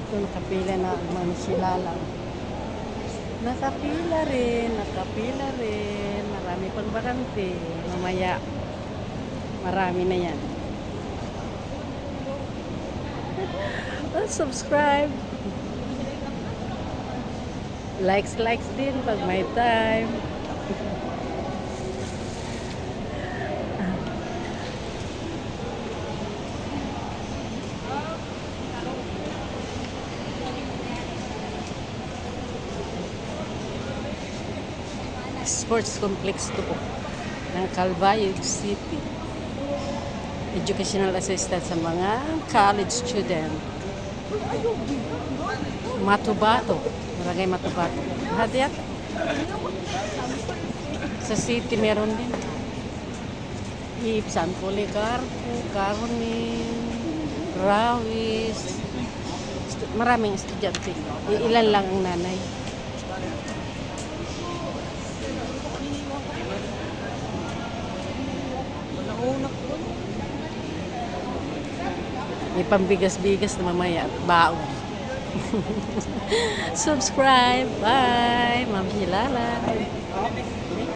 Ito, nakapila na ang mga silalang. Nakapila rin, nakapila rin. Marami pang bakante. Mamaya, marami na yan. Subscribe. Likes din pag may time. Sports complex to po ng Calbayog City. Educational assistant sa mga college student. Matubato. Barangay Matubato. Hadiat. Sa city meron din. San Policarpo, Carmen, Rawis. Maraming estudyante. Ilan lang ang nanay. May pambigas-bigas na mamaya at baon. Subscribe. Bye. Ma'am Hilala.